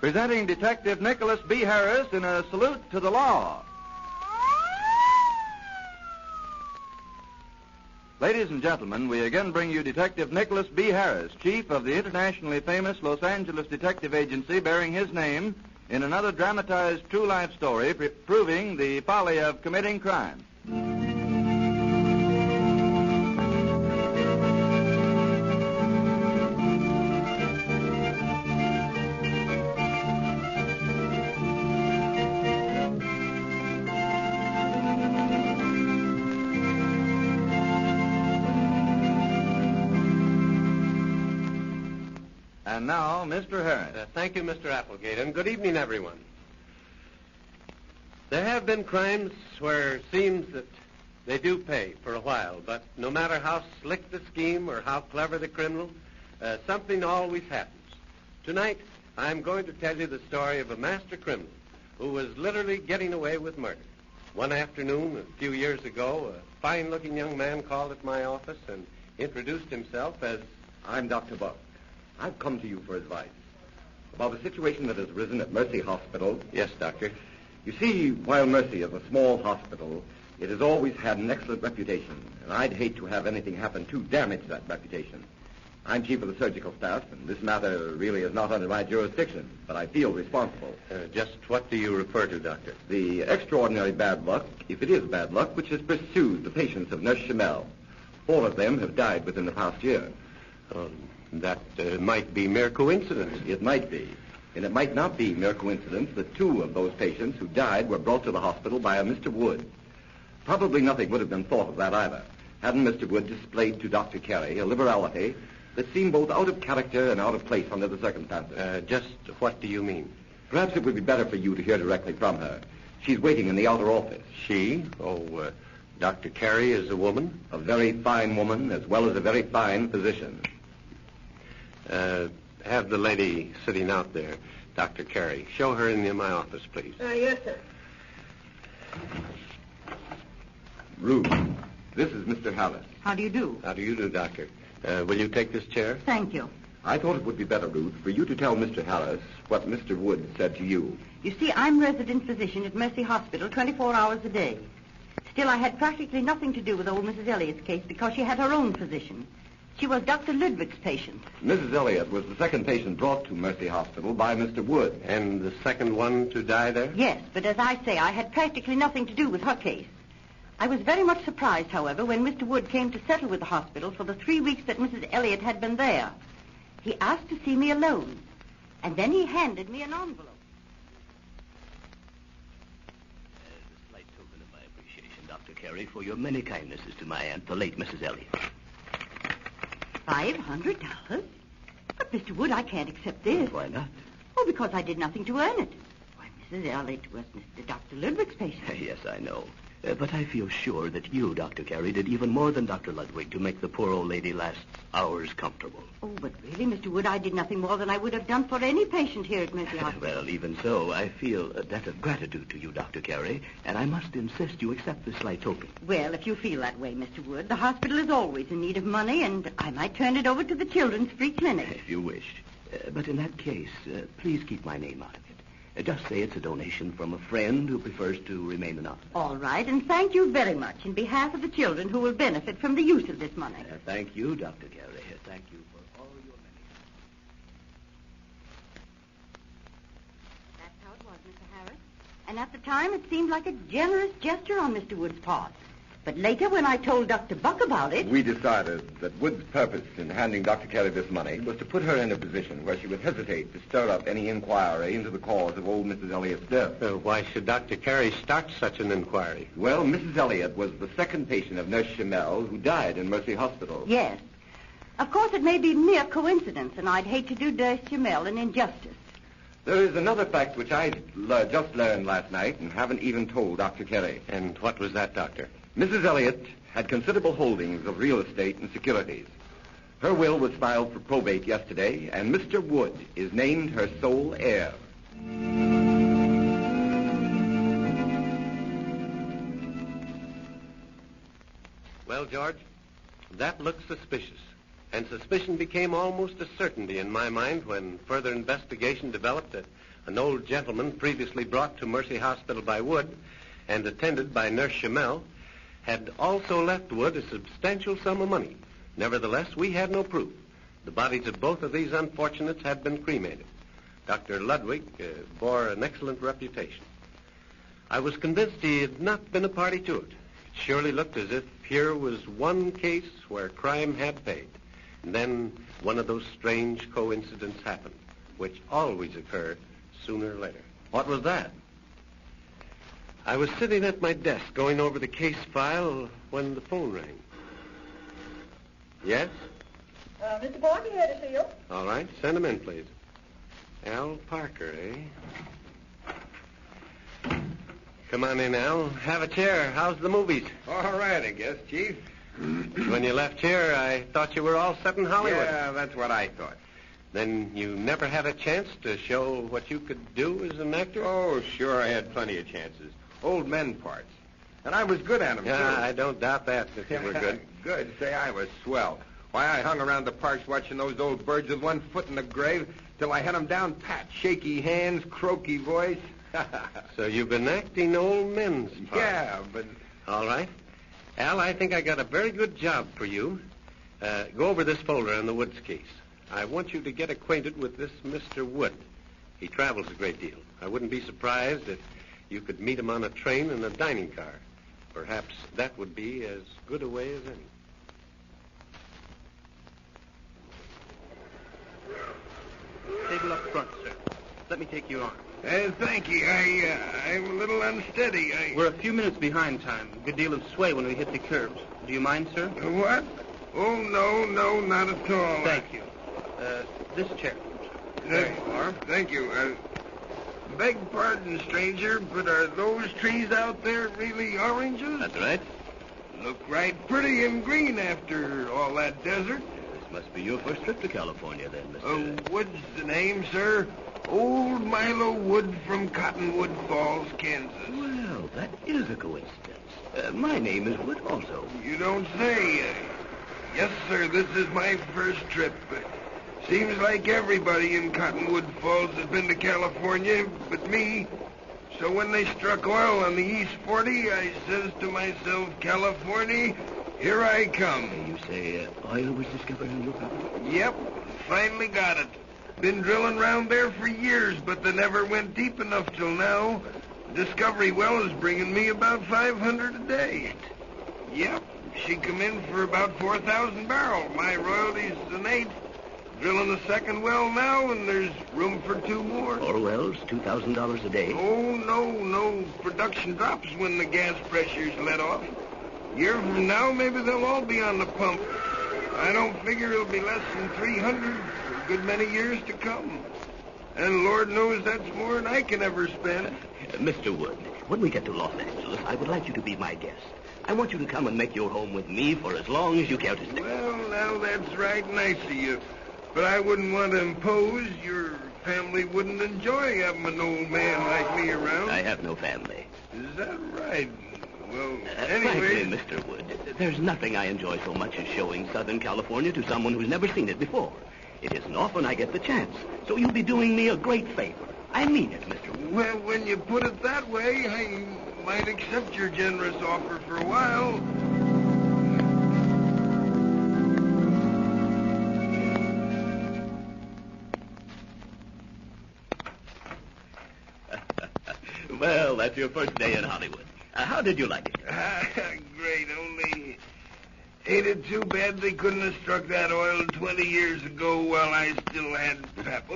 presenting Detective Nicholas B. Harris in a salute to the law. Ladies and gentlemen, we again bring you Detective Nicholas B. Harris, chief of the internationally famous Los Angeles Detective Agency bearing his name in another dramatized true-life story proving the folly of committing crime. And now, Mr. Harris. Thank you, Mr. Applegate, and good evening, everyone. There have been crimes where it seems that they do pay for a while, but no matter how slick the scheme or how clever the criminal, something always happens. Tonight, I'm going to tell you the story of a master criminal who was literally getting away with murder. One afternoon, a few years ago, a fine-looking young man called at my office and introduced himself as... I'm Dr. Buck. I've come to you for advice about a situation that has arisen at Mercy Hospital. Yes, Doctor. You see, while Mercy is a small hospital, it has always had an excellent reputation, and I'd hate to have anything happen to damage that reputation. I'm chief of the surgical staff, and this matter really is not under my jurisdiction, but I feel responsible. Just what do you refer to, Doctor? The extraordinary bad luck, if it is bad luck, which has pursued the patients of Nurse Chamel. 4 of them have died within the past year. That might be mere coincidence. It might be. And it might not be mere coincidence that 2 of those patients who died were brought to the hospital by a Mr. Wood. Probably nothing would have been thought of that either, hadn't Mr. Wood displayed to Dr. Carey a liberality that seemed both out of character and out of place under the circumstances. Just what do you mean? Perhaps it would be better for you to hear directly from her. She's waiting in the outer office. She? Dr. Carey is a woman? A very fine woman, as well as a very fine physician. Have the lady sitting out there, Dr. Carey. Show her into my office, please. Yes, sir. Ruth, this is Mr. Harris. How do you do? How do you do, Doctor? Will you take this chair? Thank you. I thought it would be better, Ruth, for you to tell Mr. Harris what Mr. Wood said to you. You see, I'm resident physician at Mercy Hospital 24 hours a day. Still, I had practically nothing to do with old Mrs. Elliott's case because she had her own physician. She was Dr. Ludwig's patient. Mrs. Elliott was the second patient brought to Mercy Hospital by Mr. Wood. And the second one to die there? Yes, but as I say, I had practically nothing to do with her case. I was very much surprised, however, when Mr. Wood came to settle with the hospital for the 3 weeks that Mrs. Elliott had been there. He asked to see me alone, and then he handed me an envelope. A slight token of my appreciation, Dr. Carey, for your many kindnesses to my aunt, the late Mrs. Elliott. $500? But, Mr. Wood, I can't accept this. Why not? Oh, because I did nothing to earn it. Why, Mrs. Elliott was Dr. Ludwig's patient. Yes, I know. But I feel sure that you, Dr. Carey, did even more than Dr. Ludwig to make the poor old lady last hours comfortable. Oh, but really, Mr. Wood, I did nothing more than I would have done for any patient here at Mercy Hospital. Well, even so, I feel a debt of gratitude to you, Dr. Carey, and I must insist you accept this slight token. Well, if you feel that way, Mr. Wood, the hospital is always in need of money, and I might turn it over to the Children's Free Clinic. If you wish. But in that case, please keep my name out of it. Just say it's a donation from a friend who prefers to remain anonymous. All right, and thank you very much in behalf of the children who will benefit from the use of this money. Thank you, Dr. Carey. Thank you for all your many... That's how it was, Mr. Harris. And at the time, it seemed like a generous gesture on Mr. Wood's part. But later, when I told Dr. Buck about it... We decided that Wood's purpose in handing Dr. Carey this money was to put her in a position where she would hesitate to stir up any inquiry into the cause of old Mrs. Elliott's death. Why should Dr. Carey start such an inquiry? Well, Mrs. Elliott was the second patient of Nurse Chamel who died in Mercy Hospital. Yes. Of course, it may be mere coincidence, and I'd hate to do Nurse Chamel an injustice. There is another fact which I just learned last night and haven't even told Dr. Carey. And what was that, Doctor? Mrs. Elliott had considerable holdings of real estate and securities. Her will was filed for probate yesterday, and Mr. Wood is named her sole heir. Well, George, that looks suspicious. And suspicion became almost a certainty in my mind when further investigation developed that an old gentleman previously brought to Mercy Hospital by Wood and attended by Nurse Chamel had also left Wood a substantial sum of money. Nevertheless, we had no proof. The bodies of both of these unfortunates had been cremated. Dr. Ludwig bore an excellent reputation. I was convinced he had not been a party to it. It surely looked as if here was one case where crime had paid. And then one of those strange coincidences happened, which always occur sooner or later. What was that? I was sitting at my desk going over the case file when the phone rang. Yes? Mr. Parker here to see you. All right. Send him in, please. Al Parker, eh? Come on in, Al. Have a chair. How's the movies? All right, I guess, Chief. When you left here, I thought you were all set in Hollywood. Yeah, that's what I thought. Then you never had a chance to show what you could do as an actor? Oh, sure, I had plenty of chances. Old men parts. And I was good at them, Yeah, too. I don't doubt that, if you were good. Good. Say, I was swell. Why, I hung around the parks watching those old birds with one foot in the grave till I had them down pat. Shaky hands, croaky voice. So you've been acting old men's parts. Yeah, but... All right. Al, I think I got a very good job for you. Go over this folder on the Woods case. I want you to get acquainted with this Mr. Wood. He travels a great deal. I wouldn't be surprised if you could meet him on a train and a dining car. Perhaps that would be as good a way as any. Table up front, sir. Let me take you on. Thank you. I'm a little unsteady. We're a few minutes behind time. A good deal of sway when we hit the curbs. Do you mind, sir? What? Oh, no, not at all. Thank you. This chair. There you are. Thank you. Beg pardon, stranger, but are those trees out there really oranges? That's right. Look right pretty and green after all that desert. This must be your first trip to California, then, Mr. Wood's the name, sir. Old Milo Wood from Cottonwood Falls, Kansas. Well, that is a coincidence. My name is Wood also. You don't say. Yes, sir, this is my first trip. Seems like everybody in Cottonwood Falls has been to California but me. So when they struck oil on the East 40, I says to myself, California, here I come. You say oil was discovered on your property? Yep, finally got it. Been drilling around there for years, but they never went deep enough till now. Discovery well is bringing me about 500 a day. Yep, she come in for about 4,000 barrels. My royalties an 8. Drilling the second well now, and there's room for 2 more. 4 wells, $2,000 a day. Oh, no. Production drops when the gas pressure's let off. Year from now, maybe they'll all be on the pump. I don't figure it'll be less than 300 for a good many years to come. And Lord knows that's more than I can ever spend. Mr. Wood, when we get to Los Angeles, I would like you to be my guest. I want you to come and make your home with me for as long as you care to stay. Well, now that's right nice of you. But I wouldn't want to impose. Your family wouldn't enjoy having an old man like me around. I have no family. Is that right? Well, Frankly, anyway... Mr. Wood, there's nothing I enjoy so much as showing Southern California to someone who's never seen it before. It isn't often I get the chance, so you'll be doing me a great favor. I mean it, Mr. Wood. Well, when you put it that way, I might accept your generous offer for a while. Well, that's your first day in Hollywood. How did you like it? Great, only... Ain't it too bad they couldn't have struck that oil 20 years ago while I still had pep?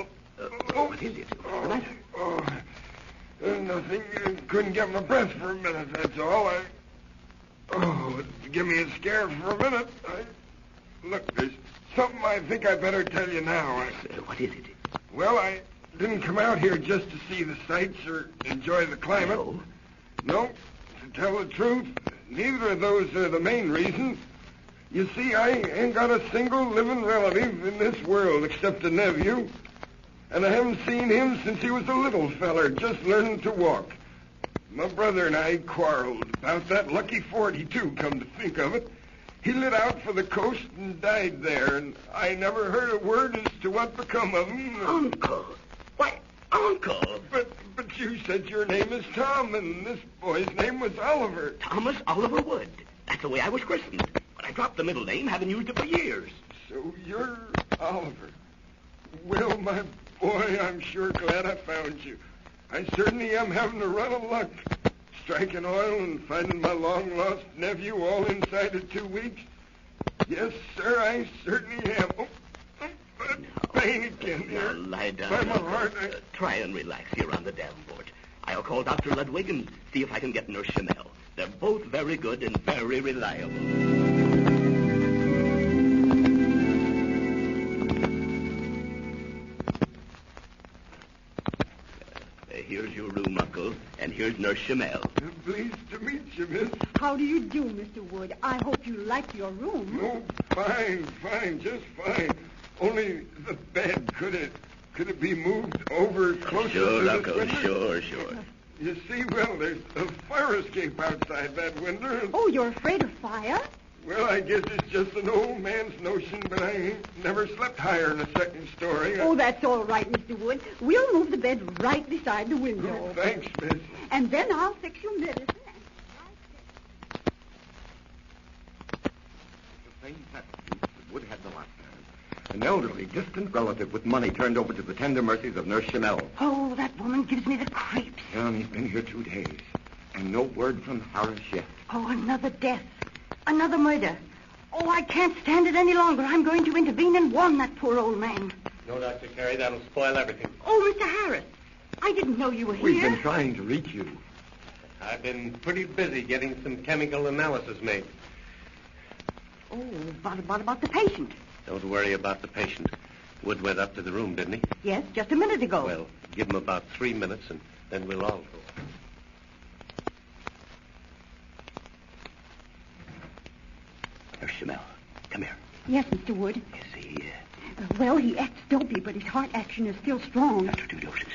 What is it? The matter? Nothing. Couldn't get my breath for a minute, that's all. It gave me a scare for a minute. Look, there's something I think I better tell you now. What is it? Well, I didn't come out here just to see the sights or enjoy the climate. No, to tell the truth, neither of those are the main reasons. You see, I ain't got a single living relative in this world except a nephew. And I haven't seen him since he was a little feller, just learning to walk. My brother and I quarreled about that lucky 42, come to think of it. He lit out for the coast and died there, and I never heard a word as to what become of him. Uncle. Why, Uncle. But you said your name is Tom, and this boy's name was Oliver. Thomas Oliver Wood. That's the way I was christened. But I dropped the middle name, haven't used it for years. So you're Oliver. Well, my boy, I'm sure glad I found you. I certainly am having a run of luck. Striking oil and finding my long-lost nephew all inside of 2 weeks. Yes, sir, I certainly am. Oh, pain again here. Now, lie down. By my heart, try and relax here on the davenport. I'll call Dr. Ludwig and see if I can get Nurse Chanel. They're both very good and very reliable. Here's your room, Uncle, and here's Nurse Chanel. Pleased to meet you, miss. How do you do, Mr. Wood? I hope you like your room. Oh, fine, just fine. Only the bed, could it be moved over closer Sure, to the Uncle, window? sure. You see, well, there's a fire escape outside that window. Oh, you're afraid of fire? Well, I guess it's just an old man's notion, but I ain't never slept higher in a second story. Oh, that's all right, Mr. Wood. We'll move the bed right beside the window. Oh, thanks, miss. And then I'll fix your medicine. The same substitute that Wood had the last time. An elderly, distant relative with money turned over to the tender mercies of Nurse Chanel. Oh, that woman gives me the creeps. He's been here 2 days, and no word from Harris yet. Oh, another death. Another murder. Oh, I can't stand it any longer. I'm going to intervene and warn that poor old man. No, Dr. Carey, that'll spoil everything. Oh, Mr. Harris, I didn't know you were here. We've been trying to reach you. I've been pretty busy getting some chemical analysis made. Oh, what about the patient? Don't worry about the patient. Wood went up to the room, didn't he? Yes, just a minute ago. Well, give him about 3 minutes, and then we'll all go. Nurse Chanel, come here. Yes, Mr. Wood. You see, Well, he acts dopey, but his heart action is still strong. after 2 doses.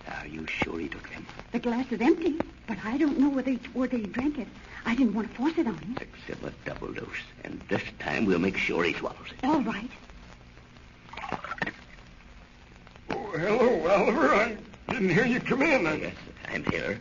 Are you sure he took them? The glass is empty, but I don't know whether he drank it. I didn't want to force it on him. Fix him a double dose, and this time we'll make sure he swallows it. All right. Oh, hello, Oliver. I didn't hear you come in. Yes, I'm here.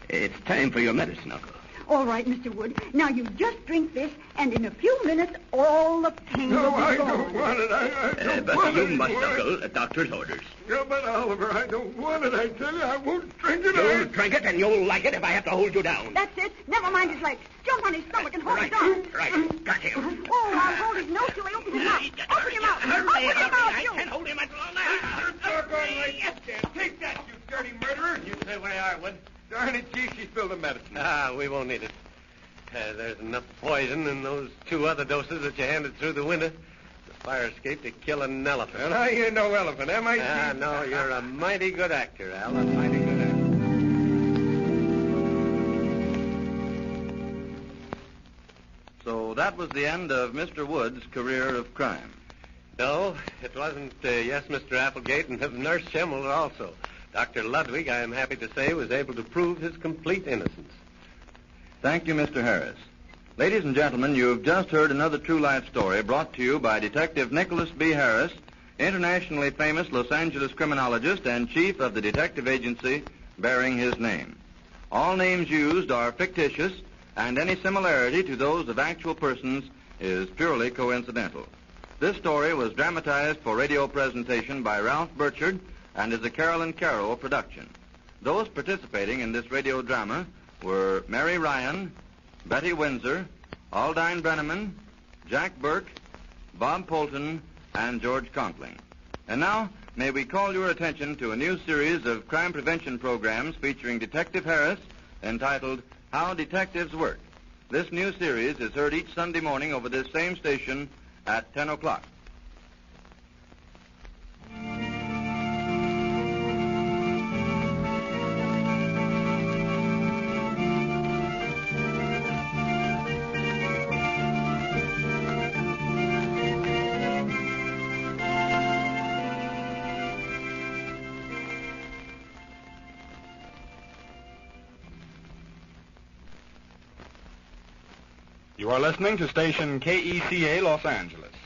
It's time for your medicine, Uncle. All right, Mr. Wood. Now you just drink this, and in a few minutes, all the pain will No, be I gone. don't want it. I don't But want you it must, anymore. Uncle, at doctor's orders. Yeah, but Oliver, I don't want it. I tell you, I won't drink it. You'll drink it, and you'll like it if I have to hold you down. That's it. Never mind his legs. Jump on his stomach and hold Right, his arms. right. Got him. Oh, I'll hold his nose till he opens his mouth. Open your mouth. Open your mouth, I you. can't hold him until Yes, take that, you dirty murderer. You say where you are, Wood. Darn it, gee, she spilled the medicine. We won't need it. There's enough poison in those 2 other doses that you handed through the window. The fire escape to kill an elephant. And I ain't no elephant, am I? No, you're a mighty good actor, Al. A mighty good actor. So that was the end of Mr. Wood's career of crime. No, it wasn't. Yes, Mr. Applegate, and Nurse Schemmel also. Dr. Ludwig, I am happy to say, was able to prove his complete innocence. Thank you, Mr. Harris. Ladies and gentlemen, you've just heard another true life story brought to you by Detective Nicholas B. Harris, internationally famous Los Angeles criminologist and chief of the detective agency bearing his name. All names used are fictitious, and any similarity to those of actual persons is purely coincidental. This story was dramatized for radio presentation by Ralph Burchard and is a Carolyn Carroll production. Those participating in this radio drama were Mary Ryan, Betty Windsor, Aldine Brenneman, Jack Burke, Bob Polton, and George Conkling. And now, may we call your attention to a new series of crime prevention programs featuring Detective Harris entitled How Detectives Work. This new series is heard each Sunday morning over this same station at 10 o'clock. You are listening to station KECA Los Angeles.